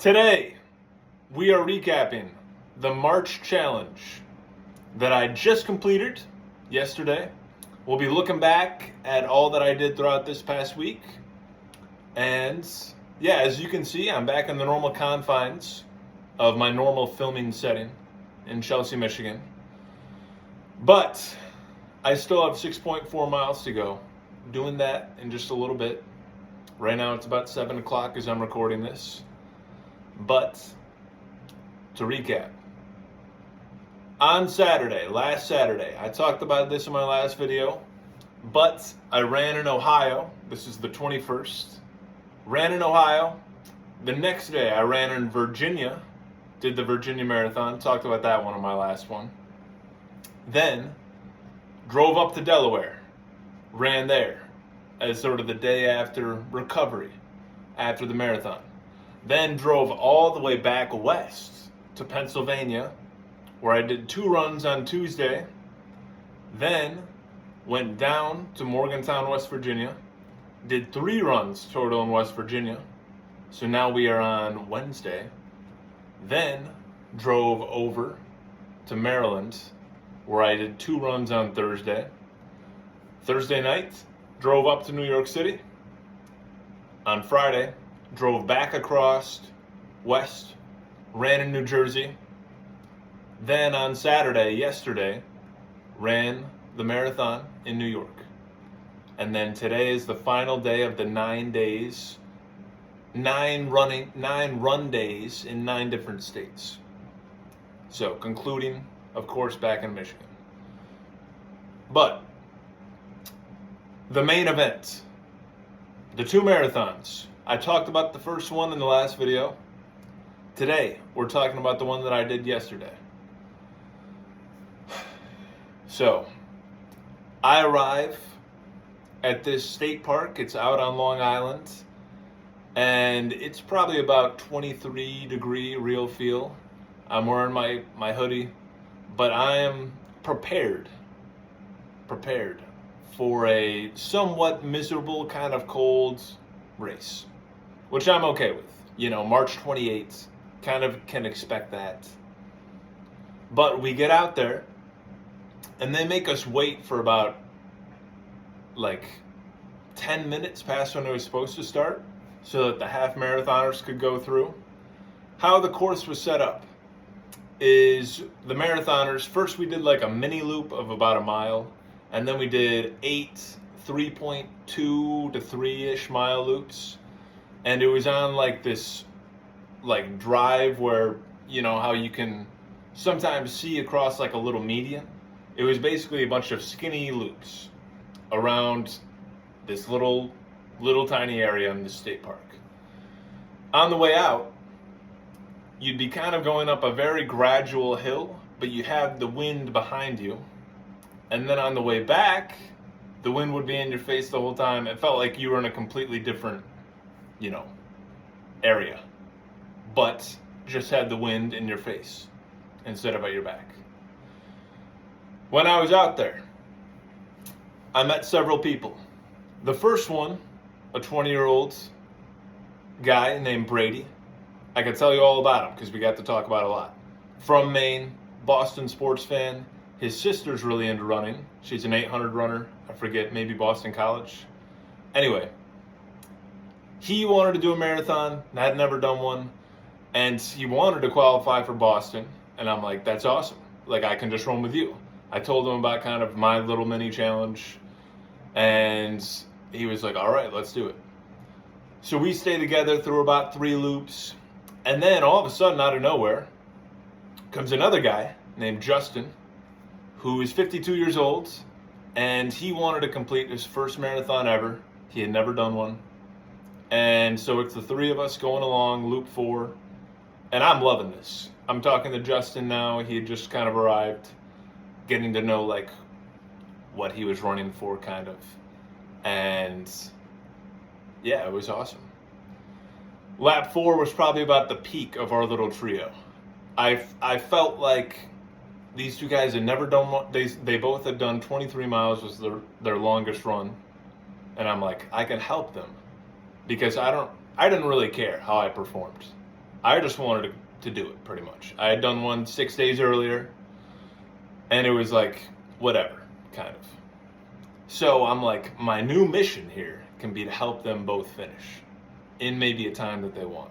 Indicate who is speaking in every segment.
Speaker 1: Today, we are recapping the March Challenge that I just completed yesterday. We'll be looking back at all that I did throughout this past week. And yeah, as you can see, I'm back in the normal confines of my normal filming setting in Chelsea, Michigan. But I still have 6.4 miles to go. Doing that in just a little bit. Right now it's about 7 o'clock as I'm recording this. But to recap, on Saturday, last Saturday, I talked about this in my last video, but I ran in Ohio. This is the 21st. Ran in Ohio. The next day I ran in Virginia, did the Virginia Marathon, talked about that one on my last one. Then drove up to Delaware, ran there as sort of the day after recovery after the marathon. Then drove all the way back west to Pennsylvania, where I did 2 runs on Tuesday. Then went down to Morgantown, West Virginia, did 3 runs total in West Virginia. So now we are on Wednesday. Then drove over to Maryland, where I did 2 runs on Thursday. Thursday night, drove up to New York City. On Friday, drove back across west, ran in New Jersey. Then on Saturday, yesterday, ran the marathon in New York. And then today is the final day of the 9 days, 9 run days in 9 different states. So concluding, of course, back in Michigan. But the main event, the 2 marathons. I talked about the first one in the last video. Today, we're talking about the one that I did yesterday. So, I arrive at this state park. It's out on Long Island. And it's probably about 23-degree real feel. I'm wearing my hoodie. But I am prepared for a somewhat miserable, kind of cold race, which I'm okay with. You know, March 28th, kind of can expect that. But we get out there, and they make us wait for about, 10 minutes past when it was supposed to start, so that the half marathoners could go through. How the course was set up is the marathoners, first we did a mini loop of about a mile, and then we did 8 3.2 to 3-ish mile loops. And it was on this drive where, you know, how you can sometimes see across a little median. It was basically a bunch of skinny loops around this little tiny area in the state park. On the way out, you'd be kind of going up a very gradual hill, but you have the wind behind you. And then on the way back, the wind would be in your face the whole time. It felt like you were in a completely different, area, but just had the wind in your face instead of at your back. When I was out there, I met several people. The first one, a 20-year-old guy named Brady. I could tell you all about him because we got to talk about it a lot. From Maine, Boston sports fan. His sister's really into running. She's an 800 runner. I forget, maybe Boston College. Anyway, he wanted to do a marathon, had never done one, and he wanted to qualify for Boston. And I'm like, that's awesome. I can just run with you. I told him about kind of my little mini challenge, and he was like, all right, let's do it. So we stayed together through about 3 loops, and then all of a sudden, out of nowhere, comes another guy named Justin, who is 52 years old, and he wanted to complete his first marathon ever. He had never done one. And so it's the 3 of us going along, loop 4, and I'm loving this. I'm talking to Justin now. He had just kind of arrived, getting to know what he was running for, kind of. And yeah, it was awesome. Lap 4 was probably about the peak of our little trio. I felt like these 2 guys had never done one. They both had done 23 miles was their longest run. And I'm like, I can help them because I didn't really care how I performed. I just wanted to do it, pretty much. I had done one 6 days earlier, and it was like, whatever, kind of. So I'm like, my new mission here can be to help them both finish in maybe a time that they want.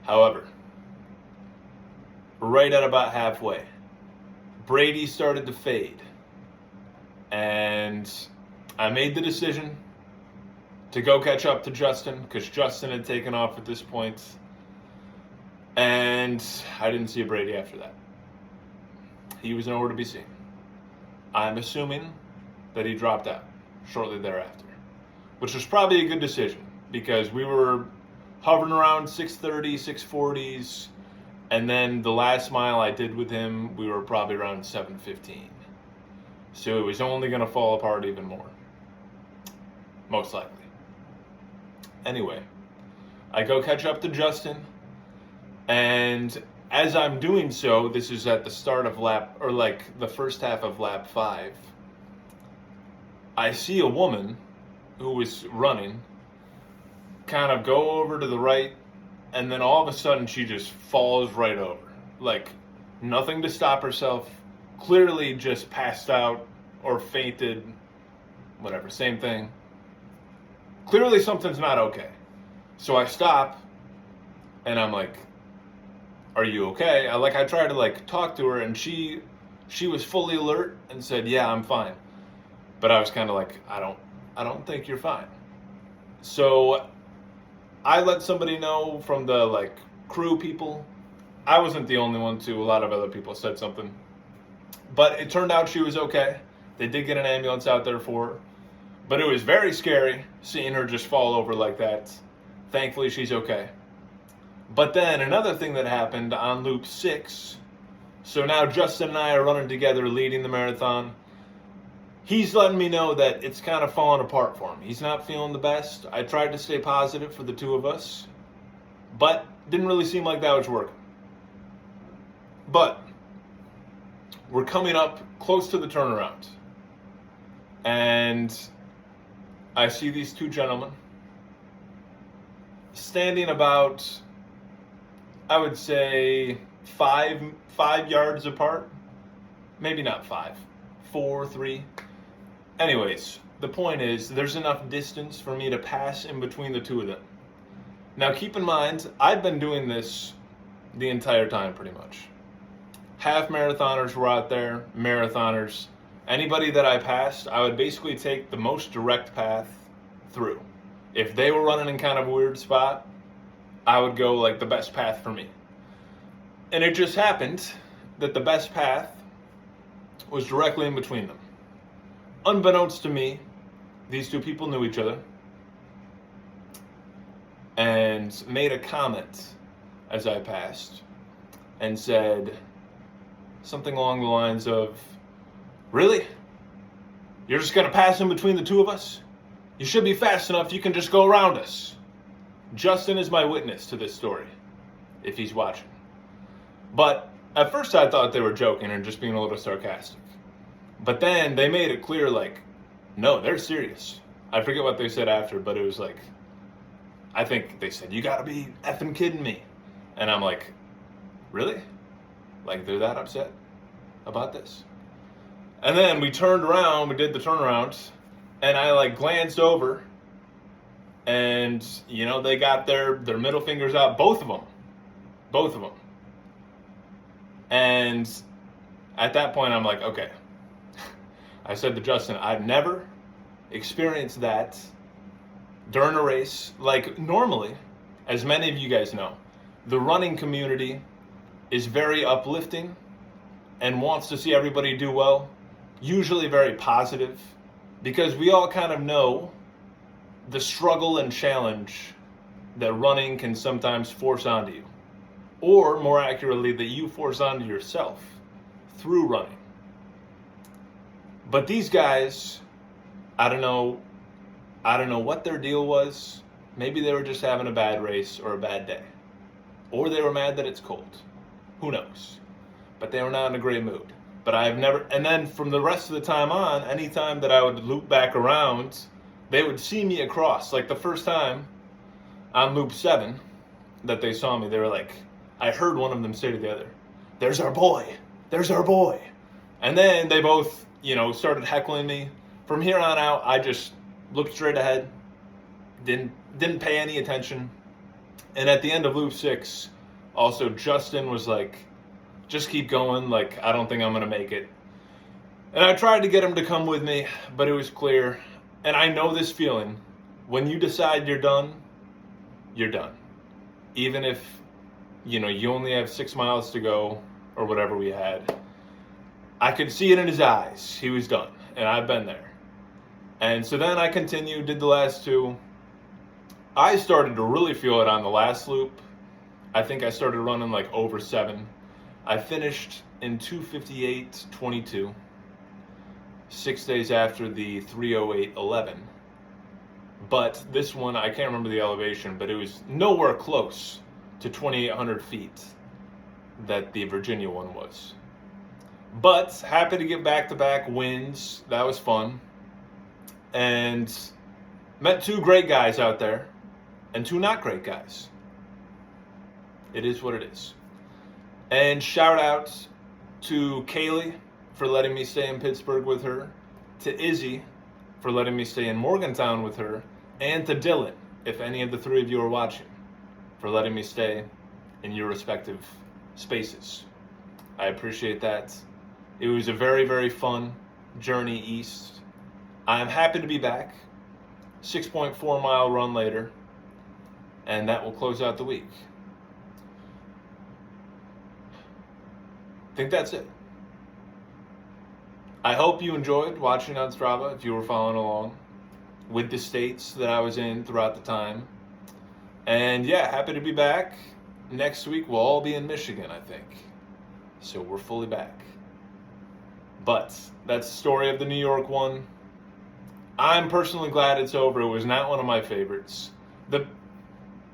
Speaker 1: However, right at about halfway, Brady started to fade. And I made the decision to go catch up to Justin, because Justin had taken off at this point. And I didn't see Brady after that. He was nowhere to be seen. I'm assuming that he dropped out shortly thereafter, which was probably a good decision, because we were hovering around 6:30, 6:40s, and then the last mile I did with him, we were probably around 7:15. So it was only going to fall apart even more, most likely. Anyway, I go catch up to Justin, and as I'm doing so, this is at the start of lap, or like the first half of lap 5, I see a woman who was running kind of go over to the right, and then all of a sudden she just falls right over. Like, nothing to stop herself, clearly just passed out or fainted, whatever, same thing. Clearly something's not okay. So I stop, and I'm like, are you okay? I tried to talk to her, and she was fully alert and said, yeah, I'm fine. But I was kind of like, I don't think you're fine. So I let somebody know from the crew people. I wasn't the only one too. A lot of other people said something. But it turned out she was okay. They did get an ambulance out there for her. But it was very scary seeing her just fall over like that. Thankfully, she's okay. But then another thing that happened on loop 6. So now Justin and I are running together, leading the marathon. He's letting me know that it's kind of falling apart for him. He's not feeling the best. I tried to stay positive for the two of us, but didn't really seem like that was working. But we're coming up close to the turnaround, and I see these two gentlemen standing about, I would say, five yards apart. Maybe not 5, 4, 3. Anyways, the point is, there's enough distance for me to pass in between the two of them. Now keep in mind, I've been doing this the entire time pretty much. Half marathoners were out there, marathoners. Anybody that I passed, I would basically take the most direct path through. If they were running in kind of a weird spot, I would go the best path for me. And it just happened that the best path was directly in between them. Unbeknownst to me, these two people knew each other and made a comment as I passed and said something along the lines of, really? You're just going to pass in between the two of us? You should be fast enough, you can just go around us. Justin is my witness to this story, if he's watching. But at first I thought they were joking and just being a little sarcastic. But then they made it clear, no, they're serious. I forget what they said after, but it was I think they said, you gotta be effing kidding me. And I'm like, really? They're that upset about this? And then we turned around, we did the turnaround, and I glanced over, and they got their middle fingers out, both of them. And at that point I'm like, okay. I said to Justin, I've never experienced that during a race. Normally, as many of you guys know, the running community is very uplifting and wants to see everybody do well, usually very positive, because we all kind of know the struggle and challenge that running can sometimes force onto you, or more accurately, that you force onto yourself through running. But these guys, I don't know what their deal was. Maybe they were just having a bad race or a bad day, or they were mad that it's cold. Who knows? But they were not in a great mood. But I've never, and then from the rest of the time on, anytime that I would loop back around, they would see me across. The first time on loop 7, that they saw me, they were like, I heard one of them say to the other, "There's our boy, there's our boy." And then they both, started heckling me. From here on out, I just looked straight ahead, didn't pay any attention. And at the end of loop 6, also Justin was like, just keep going, like, I don't think I'm gonna make it. And I tried to get him to come with me, but it was clear. And I know this feeling. When you decide you're done, you're done. Even if, you only have 6 miles to go or whatever we had. I could see it in his eyes. He was done. And I've been there. And so then I continued, did the last 2. I started to really feel it on the last loop. I think I started running like over 7. I finished in 2:58.22. 6 days after the 3:08.11. But this one, I can't remember the elevation, but it was nowhere close to 2,800 feet that the Virginia one was. But happy to get back-to-back wins. That was fun. And met 2 great guys out there and 2 not great guys. It is what it is. And shout out to Kaylee for letting me stay in Pittsburgh with her, to Izzy for letting me stay in Morgantown with her, and to Dylan, if any of the 3 of you are watching, for letting me stay in your respective spaces. I appreciate that. It was a very, very fun journey east. I am happy to be back. 6.4 mile run later, and that will close out the week. I think that's it. I hope you enjoyed watching on Strava, if you were following along with the states that I was in throughout the time. And yeah, happy to be back. Next week we'll all be in Michigan, I think. So we're fully back. But that's the story of the New York one. I'm personally glad it's over. It was not one of my favorites.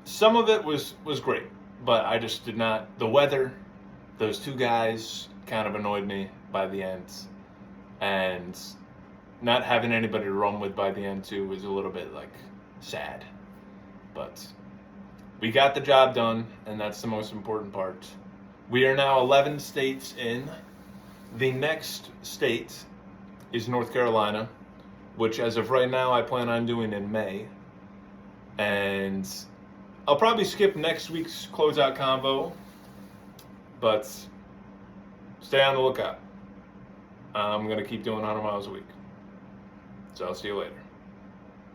Speaker 1: Some of it was great, but I just did not. The weather, those 2 guys kind of annoyed me by the end. And not having anybody to run with by the end too was a little bit sad. But we got the job done, and that's the most important part. We are now 11 states in. The next state is North Carolina, which as of right now I plan on doing in May. And I'll probably skip next week's closeout convo, but stay on the lookout. I'm going to keep doing 100 miles a week. So I'll see you later.